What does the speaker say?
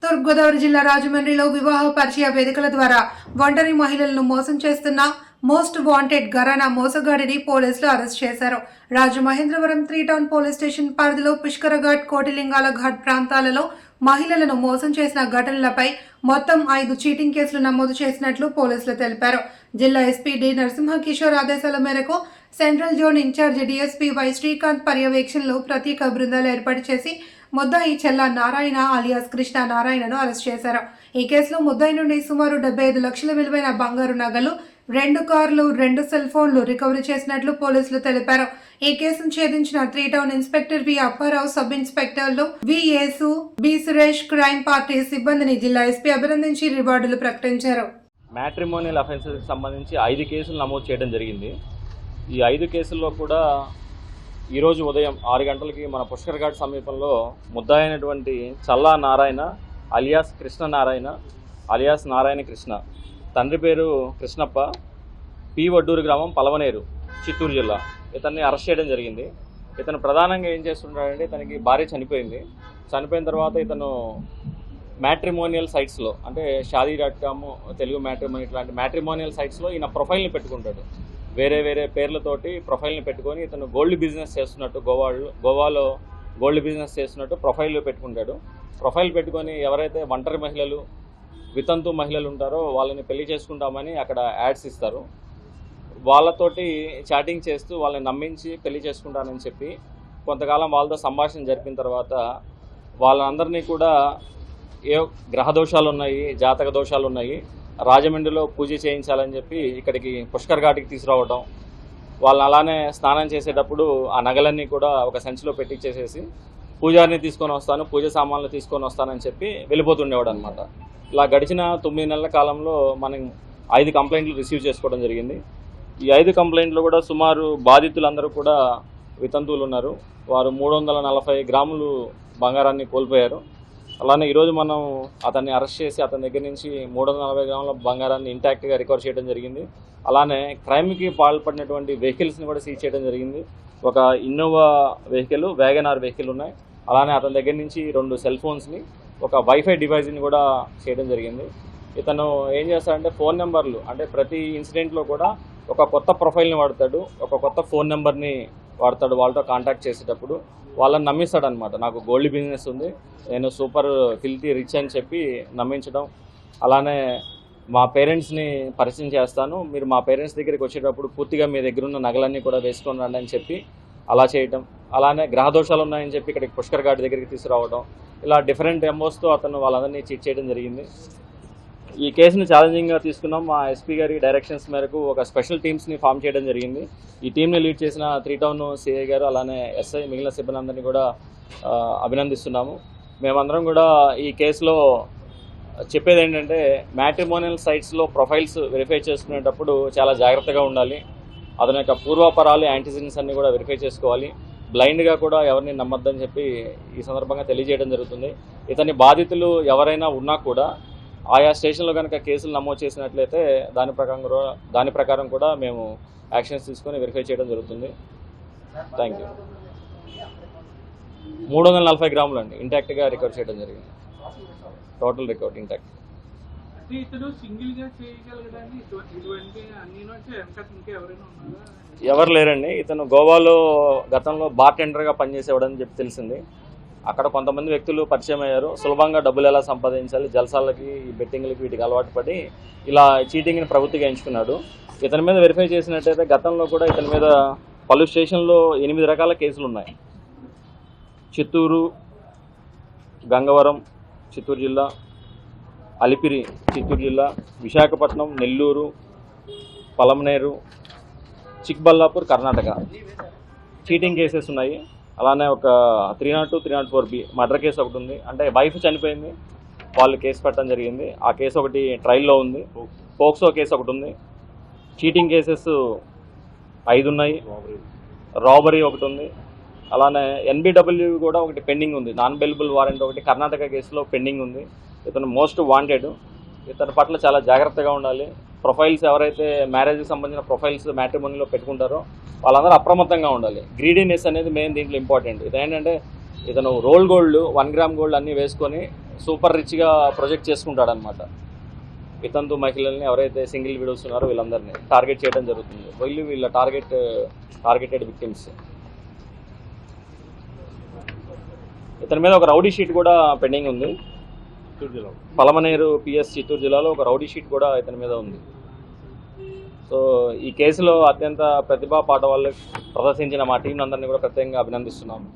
తూర్పు గోదావరి జిల్లా రాజమండ్రిలో వివాహ పరిచయ వేదికల ద్వారా ఒంటరి మహిళలను మోసం చేస్తున్న మోస్ట్ వాంటెడ్ ఘరానా మోసగాడిని పోలీసులు అరెస్ట్ చేశారు. రాజమహేంద్రవరం 3 టౌన్ పోలీస్ స్టేషన్ పరిధిలో పుష్కరఘాట్, కోటిలింగాల ఘాట్ ప్రాంతాలలో మహిళలను మోసం చేసిన ఘటనలపై మొత్తం 5 చీటింగ్ కేసులు నమోదు చేసినట్లు పోలీసులు తెలిపారు. జిల్లా ఎస్పీ డి నరసింహ కిషోర్ ఆదేశాల మేరకు central zone incharge DSP Y Srikanth పర్యవేక్షణలో ప్రత్యేక బృందాలు ఏర్పాటు చేసి ముద్దాయి చెల్ల నారాయణ అలియాస్ కృష్ణ నారాయణను అరెస్ట్ చేశారు. ఈ కేసులో ముద్దాయి నుండి సుమారు 75 లక్షల విలువైన బంగారు నగలు, 2 కార్లు, 2 సెల్ ఫోన్లు రికవరీ చేసినట్లు పోలీసులు తెలిపారు. ఈ కేసును ఛేదించిన 3 town inspector V Apparao, sub ఇన్స్పెక్టర్లు V Yesu, B Suresh, crime party సిబ్బందిని జిల్లా ఎస్పీ అభినందించి రివార్డులు ప్రకటించారు. మ్యాట్రిమోనియల్ అఫెన్సెస్కి సంబంధించి 5 కేసులు నమోదు చేయడం జరిగింది. ఈ 5 కేసుల్లో కూడా ఈరోజు ఉదయం 6 గంటలకి మన పుష్కర్ఘాట్ సమీపంలో ముద్దాయి అయినటువంటి చల్లా నారాయణ అలియాస్ కృష్ణ నారాయణ అలియాస్ నారాయణ కృష్ణ, తండ్రి పేరు కృష్ణప్ప, పి వడ్డూరు గ్రామం, పలమనేరు, చిత్తూరు జిల్లా, ఇతన్ని అరెస్ట్ చేయడం జరిగింది. ఇతను ప్రధానంగా ఏం చేస్తుంటాడంటే, ఇతనికి భార్య చనిపోయింది. చనిపోయిన తర్వాత ఇతను మ్యాట్రిమోనియల్ సైట్స్లో, అంటే షాదీ.com, తెలుగు మ్యాట్రిమోని, ఇట్లాంటి మ్యాట్రిమోనియల్ సైట్స్లో ఈయన ప్రొఫైల్ని పెట్టుకుంటాడు. వేరే వేరే పేర్లతోటి ప్రొఫైల్ని పెట్టుకొని ఇతను గోల్డ్ బిజినెస్ చేస్తున్నట్టు, గోవాలో గోల్డ్ బిజినెస్ చేస్తున్నట్టు ప్రొఫైల్ పెట్టుకుంటాడు. ప్రొఫైల్ పెట్టుకొని ఎవరైతే ఒంటరి మహిళలు, వితంతు మహిళలు ఉంటారో వాళ్ళని పెళ్లి చేసుకుంటామని అక్కడ యాడ్స్ ఇస్తారు. వాళ్ళతోటి చాటింగ్ చేస్తూ వాళ్ళని నమ్మించి పెళ్లి చేసుకుంటానని చెప్పి కొంతకాలం వాళ్ళతో సంభాషణ జరిపిన తర్వాత వాళ్ళందరినీ కూడా ఏ గ్రహ దోషాలు ఉన్నాయి, జాతక దోషాలు ఉన్నాయి, రాజమండ్రిలో పూజ చేయించాలని చెప్పి ఇక్కడికి పుష్కర్ఘాట్కి తీసుకురావడం, వాళ్ళని అలానే స్నానం చేసేటప్పుడు ఆ నగలన్నీ కూడా ఒక సంచిలో పెట్టించేసేసి పూజారిని తీసుకొని వస్తాను, పూజ సామాన్లు తీసుకొని వస్తానని చెప్పి వెళ్ళిపోతుండేవాడు అనమాట. ఇలా గడిచిన 9 నెలల కాలంలో మనం 5 కంప్లైంట్లు రిసీవ్ చేసుకోవడం జరిగింది. ఈ 5 కంప్లైంట్లు కూడా సుమారు బాధితులందరూ కూడా వితంతువులు ఉన్నారు. వారు 340 గ్రాములు బంగారాన్ని కోల్పోయారు. అలానే ఈరోజు మనం అతన్ని అరెస్ట్ చేసి అతని దగ్గర నుంచి 340 గ్రాముల బంగారాన్ని ఇంటాక్ట్గా రికవర్ చేయడం జరిగింది. అలానే క్రైమ్కి పాల్పడినటువంటి వెహికల్స్ని కూడా సీజ్ చేయడం జరిగింది. ఒక ఇన్నోవా వెహికల్, వ్యాగనార్ వెహికల్ ఉన్నాయి. అలానే అతని దగ్గర నుంచి 2 సెల్ ఫోన్స్ని, ఒక వైఫై డివైస్ని కూడా చేయడం జరిగింది. ఇతను ఏం చేస్తాడంటే ఫోన్ నెంబర్లు, అంటే ప్రతి ఇన్సిడెంట్లో కూడా ఒక కొత్త ప్రొఫైల్ని వాడతాడు, ఒక కొత్త ఫోన్ నెంబర్ని వాడతాడు. వాళ్ళతో కాంటాక్ట్ చేసేటప్పుడు వాళ్ళని నమ్మిస్తాడనమాట. నాకు గోల్డ్ బిజినెస్ ఉంది, నేను సూపర్ ఫిల్తీ రిచ్ అని చెప్పి నమ్మించడం. అలానే మా పేరెంట్స్ని పరిచయం చేస్తాను, మీరు మా పేరెంట్స్ దగ్గరికి వచ్చేటప్పుడు పూర్తిగా మీ దగ్గర ఉన్న నగలన్నీ కూడా వేసుకొని రండి అని చెప్పి అలా చేయటం. అలానే గ్రహదోషాలు ఉన్నాయని చెప్పి ఇక్కడికి పుష్కర్ఘాట్ దగ్గరికి తీసుకురావడం. ఇలా డిఫరెంట్ ఎంఓస్తో అతను వాళ్ళందరినీ చీట్ చేయడం జరిగింది. ఈ కేసును ఛాలెంజింగ్గా తీసుకున్నాం. మా ఎస్పీ గారి డైరెక్షన్స్ మేరకు ఒక స్పెషల్ టీమ్స్ని ఫామ్ చేయడం జరిగింది. ఈ టీంని లీడ్ చేసిన 3 టౌన్ సిఐ గారు, అలానే ఎస్ఐ, మిగిలిన సిబ్బంది అందరినీ కూడా అభినందిస్తున్నాము. మేమందరం కూడా ఈ కేసులో చెప్పేది ఏంటంటే, మ్యాట్రిమోనియల్ సైట్స్లో ప్రొఫైల్స్ వెరిఫై చేసుకునేటప్పుడు చాలా జాగ్రత్తగా ఉండాలి. అతని యొక్క పూర్వాపరాలు, యాంటిసిడెంట్స్ అన్నీ కూడా వెరిఫై చేసుకోవాలి. బ్లైండ్గా కూడా ఎవరిని నమ్మొద్దని చెప్పి ఈ సందర్భంగా తెలియజేయడం జరుగుతుంది. ఇతని బాధితులు ఎవరైనా ఉన్నా కూడా ఆయా స్టేషన్లో కనుక కేసులు నమోదు చేసినట్లయితే దాని ప్రకారం కూడా మేము యాక్షన్స్ తీసుకొని వెరిఫై చేయడం జరుగుతుంది. Thank you. 340 గ్రాములు అండి ఇంటాక్ట్గా రికవర్ చేయడం జరిగింది. Total recover intact. ఎవరు లేరండి. ఇతను గోవాలో గతంలో బార్టెండర్గా పనిచేసేవాడని చెప్పి తెలిసింది. అక్కడ కొంతమంది వ్యక్తులు పరిచయం అయ్యారు. సులభంగా డబ్బులు ఎలా సంపాదించాలి, జల్సాలకి, ఈ బెట్టింగ్లకి, వీటికి అలవాటు పడి ఇలా చీటింగ్ని ప్రవృత్తిగా ఎంచుకున్నాడు. ఇతని మీద వెరిఫై చేసినట్టయితే గతంలో కూడా ఇతని మీద పలు స్టేషన్లో 8 రకాల కేసులు ఉన్నాయి. చిత్తూరు, గంగవరం, చిత్తూరు జిల్లా, అలిపిరి, చిత్తూరు జిల్లా, విశాఖపట్నం, నెల్లూరు, పలమనేరు, చిక్బల్లాపూర్, కర్ణాటక చీటింగ్ కేసెస్ ఉన్నాయి. అలానే ఒక 302, 304B మర్డర్ కేసు ఒకటి ఉంది. అంటే వైఫ్ చనిపోయింది, వాళ్ళు కేసు పెట్టడం జరిగింది. ఆ కేసు ఒకటి ట్రయల్లో ఉంది. పోక్సో కేసు ఒకటి ఉంది. చీటింగ్ కేసెస్ 5 ఉన్నాయి. రాబరీ ఒకటి ఉంది. అలానే NBW కూడా ఒకటి పెండింగ్ ఉంది. నాన్ బెయిలబుల్ వారెంట్ ఒకటి కర్ణాటక కేసులో పెండింగ్ ఉంది. ఇతను మోస్ట్ వాంటెడ్. ఇతని పట్ల చాలా జాగ్రత్తగా ఉండాలి. ప్రొఫైల్స్ ఎవరైతే మ్యారేజ్కి సంబంధించిన ప్రొఫైల్స్ మ్యాట్రిమోనీలో పెట్టుకుంటారో వాళ్ళందరూ అప్రమత్తంగా ఉండాలి. గ్రీడీనెస్ అనేది మెయిన్ దీంట్లో ఇంపార్టెంట్. ఇదేంటంటే ఇతను రోల్ గోల్డ్, 1 గ్రామ్ గోల్డ్ అన్నీ వేసుకొని సూపర్ రిచ్గా ప్రొజెక్ట్ చేసుకుంటాడనమాట. వితంతు మహిళల్ని ఎవరైతే సింగిల్ విడోస్ ఉన్నారో వీళ్ళందరినీ టార్గెట్ చేయడం జరుగుతుంది. వీళ్ళ టార్గెటెడ్ విక్టిమ్స్. ఇతని మీద ఒక రౌడీ షీట్ కూడా పెండింగ్ ఉంది. పలమనేరు పిఎస్ చిత్తూరు జిల్లాలో ఒక రౌడీ షీట్ కూడా ఇతని మీద ఉంది. సో ఈ కేసులో అత్యంత ప్రతిభా పాఠవాళ్ళు ప్రదర్శించిన మా టీం అందరినీ కూడా ప్రత్యేకంగా అభినందిస్తున్నాము.